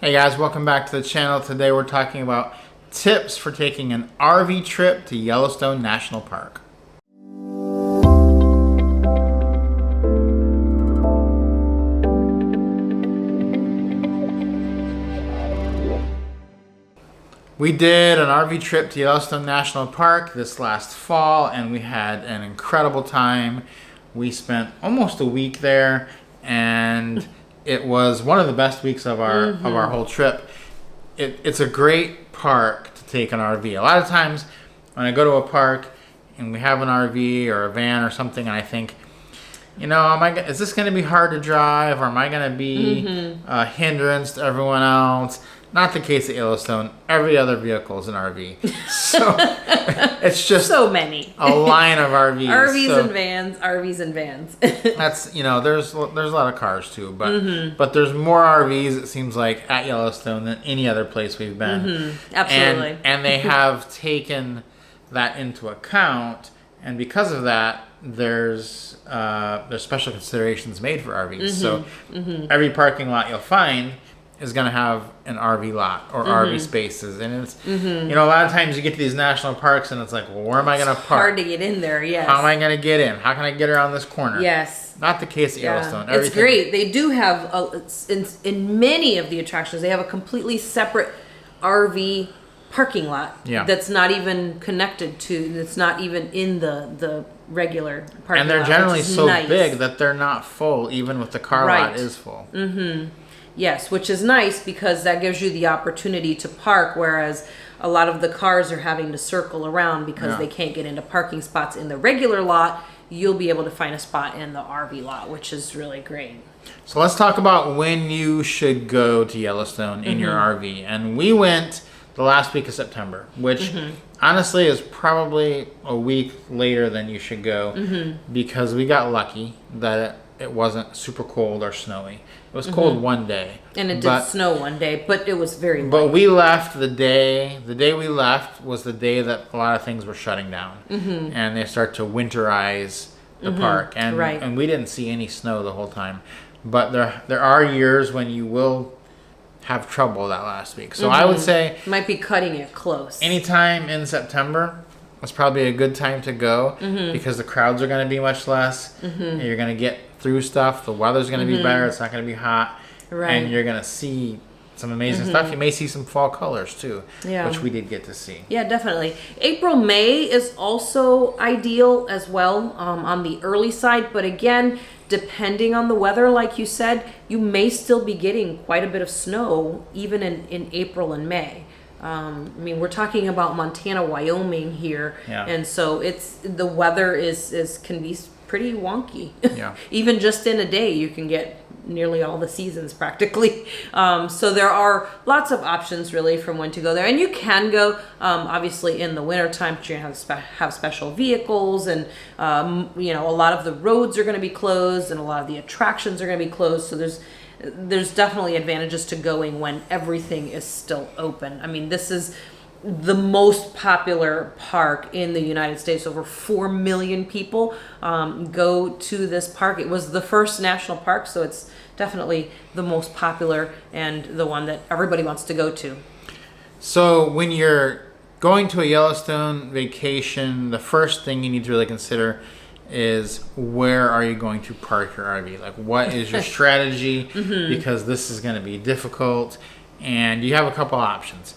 Hey guys, welcome back to the channel. Today we're talking about tips for taking an RV trip to Yellowstone National Park. We did an RV trip to Yellowstone National Park this last fall and we had an incredible time. We spent almost a week there and it was one of the best weeks of our whole trip. It's a great park to take an RV. A lot of times when I go to a park and we have an RV or a van or something, and I think, you know, is this going to be hard to drive, or am I going to be a hindrance to everyone else? Not the case at Yellowstone. Every other vehicle is an RV. So it's just so many. A line of RVs. RVs and vans. That's, you know, there's a lot of cars too, but there's more RVs, it seems like, at Yellowstone than any other place we've been. Absolutely. And they have taken that into account, and because of that, there's special considerations made for RVs. So every parking lot you'll find is going to have an RV lot or RV spaces, and it's you know, a lot of times you get to these national parks and it's like, well, where am I going to park? Hard to get in there. Yes. How am I going to get in? How can I get around this corner? Yes. Not the case at Yellowstone. It's great. They do have in many of the attractions, they have a completely separate RV parking lot. Yeah. That's not even connected to. That's not even in the regular parking lot. And they're generally so big that they're not full, even with the car lot is full. Yes, which is nice because that gives you the opportunity to park, whereas a lot of the cars are having to circle around because they can't get into parking spots in the regular lot. You'll be able to find a spot in the RV lot, which is really great. So let's talk about when you should go to Yellowstone in your RV. And we went the last week of September, which honestly is probably a week later than you should go because we got lucky that it wasn't super cold or snowy. It was cold one day. And it did snow one day, but it was very light. But we left the day we left was the day that a lot of things were shutting down. And they start to winterize the park. And we didn't see any snow the whole time. But there are years when you will have trouble that last week. So I would say... Might be cutting it close. Anytime in September is probably a good time to go because the crowds are going to be much less. And you're going to get through stuff. The weather's going to be better. It's not going to be hot. And you're going to see some amazing stuff. You may see some fall colors too, which we did get to see. Yeah, definitely. April, May is also ideal as well on the early side. But again, depending on the weather, like you said, you may still be getting quite a bit of snow even in April and May. I mean, we're talking about Montana, Wyoming here, and so the weather can be pretty wonky. Even just in a day, you can get nearly all the seasons practically. So there are lots of options really from when to go there, and you can go obviously in the wintertime, but you have special vehicles, and you know, a lot of the roads are going to be closed, and a lot of the attractions are going to be closed. So there's definitely advantages to going when everything is still open. I mean, this is the most popular park in the United States. Over 4 million people go to this park. It was the first national park, so it's definitely the most popular and the one that everybody wants to go to. So when you're going to a Yellowstone vacation, the first thing you need to really consider is where are you going to park your RV? Like, what is your strategy? Because this is going to be difficult, and you have a couple options.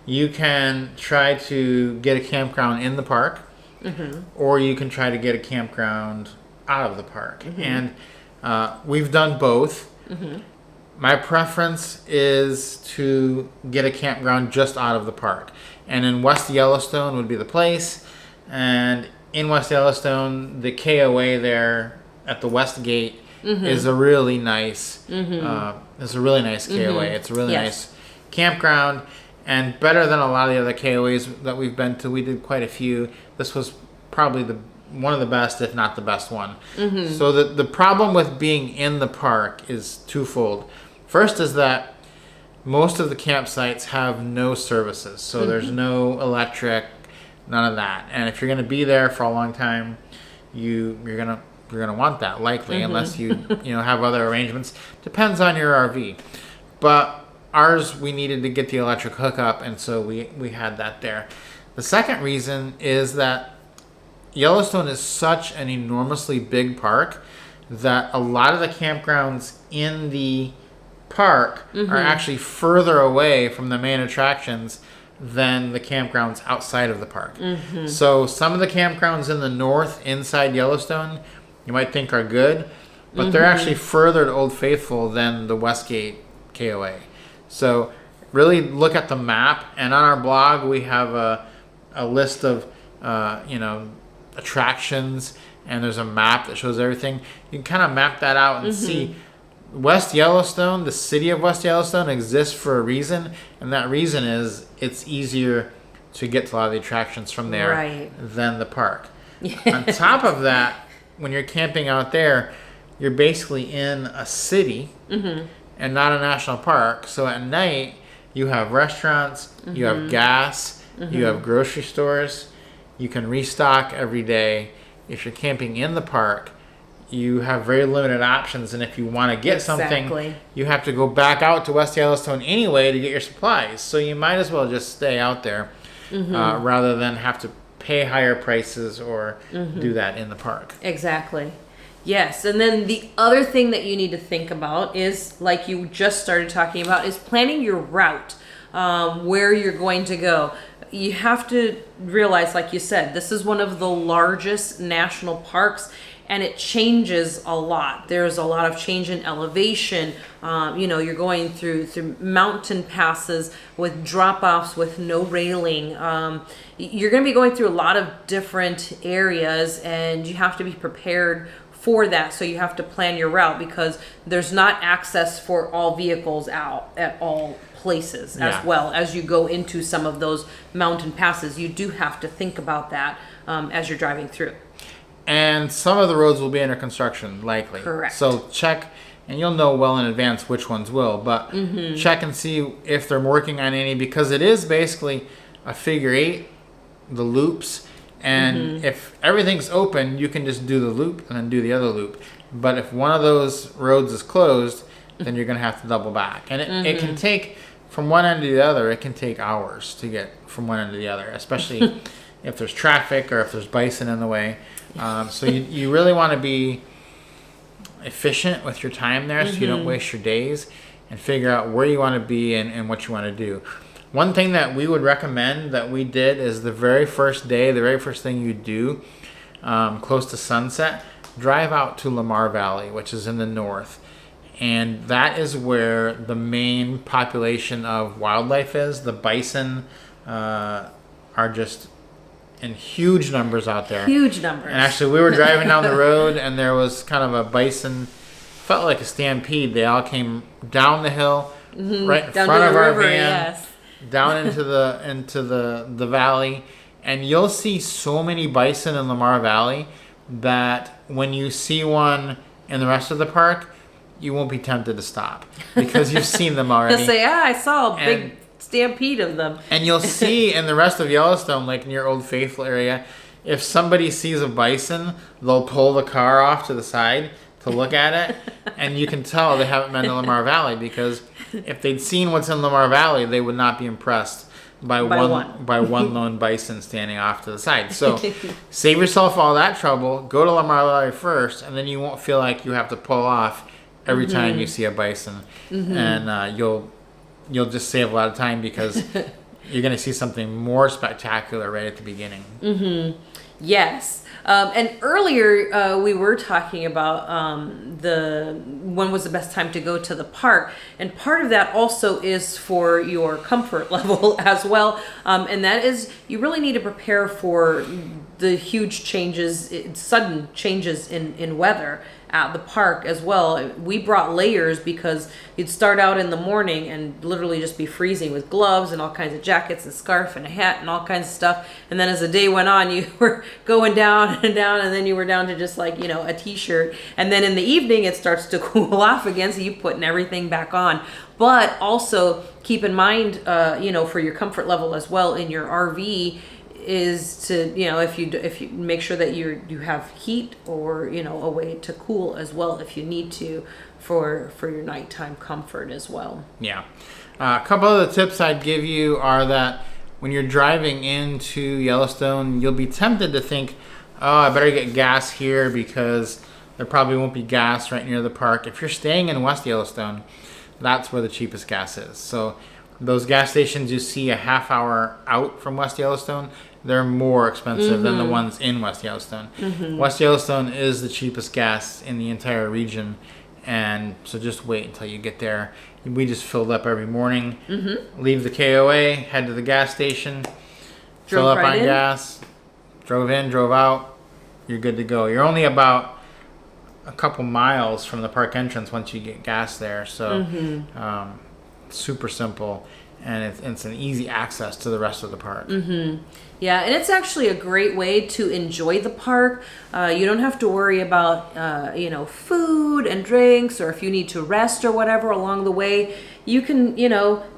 You can try to get a campground in the park, or you can try to get a campground out of the park. And we've done both. My preference is to get a campground just out of the park. And in West Yellowstone would be the place. And in West Yellowstone, the KOA there at the West Gate is a really nice KOA. It's a really nice campground. And better than a lot of the other KOAs that we've been to. We did quite a few. This was probably one of the best, if not the best one. So the problem with being in the park is twofold. First is that most of the campsites have no services. So there's no electric, none of that. And if you're going to be there for a long time, you're gonna want that likely, unless you have other arrangements. Depends on your RV. But ours, we needed to get the electric hookup, and so we had that there. The second reason is that Yellowstone is such an enormously big park that a lot of the campgrounds in the park are actually further away from the main attractions than the campgrounds outside of the park. So some of the campgrounds in the north inside Yellowstone you might think are good, but they're actually further to Old Faithful than the Westgate KOA. So really look at the map, and on our blog we have a list of attractions, and there's a map that shows everything. You can kind of map that out and see West Yellowstone, the city of West Yellowstone, exists for a reason, and that reason is it's easier to get to a lot of the attractions from there than the park. On top of that, when you're camping out there, you're basically in a city and not a national park. So at night, you have restaurants, you have gas, you have grocery stores, you can restock every day. If you're camping in the park, you have very limited options, and if you want to get something, you have to go back out to West Yellowstone anyway to get your supplies. So you might as well just stay out there rather than have to pay higher prices or do that in the park. Exactly. Yes, and then the other thing that you need to think about is, like you just started talking about, is planning your route, where you're going to go. You have to realize, like you said, this is one of the largest national parks, and it changes a lot. There's a lot of change in elevation. You're going through mountain passes with drop-offs with no railing. You're going to be going through a lot of different areas, and you have to be prepared for that. So you have to plan your route, because there's not access for all vehicles out at all places as well as you go into some of those mountain passes. You do have to think about that as you're driving through. And some of the roads will be under construction, likely. Correct. So check, and you'll know well in advance which ones will, but check and see if they're working on any, because it is basically a figure eight, the loops, and if everything's open, you can just do the loop and then do the other loop. But if one of those roads is closed, then you're going to have to double back. And it can take, from one end to the other, it can take hours to get from one end to the other, especially if there's traffic or if there's bison in the way. So you really want to be efficient with your time there, so you don't waste your days, and figure out where you want to be and what you want to do. One thing that we would recommend that we did is the very first day, the very first thing you do, close to sunset, drive out to Lamar Valley, which is in the north. And that is where the main population of wildlife is. The bison are just in huge numbers out there. Huge numbers. And actually, we were driving down the road, and there was kind of a bison, felt like a stampede. They all came down the hill, right in down front of our river, van, down into the valley. And you'll see so many bison in Lamar Valley that when you see one in the rest of the park, you won't be tempted to stop, because you've seen them already. You'll say, I saw a big stampede of them. And you'll see in the rest of Yellowstone, like near Old Faithful area, if somebody sees a bison, they'll pull the car off to the side to look at it, and you can tell they haven't been to Lamar Valley, because if they'd seen what's in Lamar Valley, they would not be impressed by one lone bison standing off to the side. So save yourself all that trouble, go to Lamar Valley first, and then you won't feel like you have to pull off every time you see a bison, and you'll just save a lot of time, because you're going to see something more spectacular right at the beginning. Yes. And earlier we were talking about when was the best time to go to the park, and part of that also is for your comfort level as well, and that is you really need to prepare for the huge changes, sudden changes in weather at the park as well. We brought layers, because you'd start out in the morning and literally just be freezing with gloves and all kinds of jackets and scarf and a hat and all kinds of stuff. And then as the day went on, you were going down and down, and then you were down to just like, a t-shirt. And then in the evening, it starts to cool off again, so you're putting everything back on. But also keep in mind, for your comfort level as well in your RV, is to if you make sure that you have heat or a way to cool as well if you need to for your nighttime comfort as well. Yeah. A couple of the tips I'd give you are that when you're driving into Yellowstone, you'll be tempted to think, oh, I better get gas here because there probably won't be gas right near the park. If you're staying in West Yellowstone, that's where the cheapest gas is. So those gas stations you see a half hour out from West Yellowstone, they're more expensive than the ones in West Yellowstone. West Yellowstone is the cheapest gas in the entire region, and so just wait until you get there. We just filled up every morning, leave the KOA, head to the gas station, fill up on gas, drove in, drove out, you're good to go. You're only about a couple miles from the park entrance once you get gas there, so super simple, and it's an easy access to the rest of the park. Yeah, and it's actually a great way to enjoy the park. You don't have to worry about food and drinks, or if you need to rest or whatever along the way. You can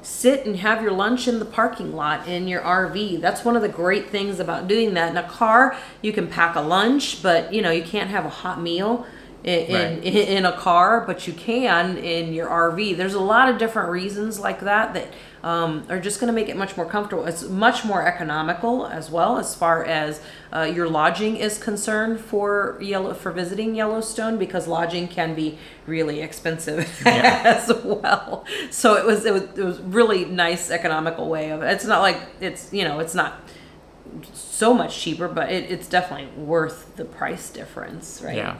sit and have your lunch in the parking lot in your RV. That's one of the great things about doing that. In a car, you can pack a lunch, but you can't have a hot meal in a car, but you can in your RV. There's a lot of different reasons like that are just going to make it much more comfortable. It's much more economical as well, as far as your lodging is concerned for visiting Yellowstone, because lodging can be really expensive as well. So it was really nice economical way of it. It's not like it's not so much cheaper, but it's definitely worth the price difference, right?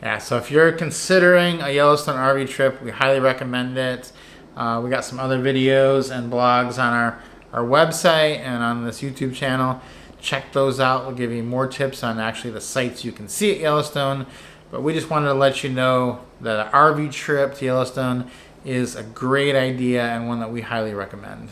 Yeah, so if you're considering a Yellowstone RV trip, we highly recommend it. We got some other videos and blogs on our website and on this YouTube channel. Check those out. We'll give you more tips on actually the sites you can see at Yellowstone. But we just wanted to let you know that an RV trip to Yellowstone is a great idea and one that we highly recommend.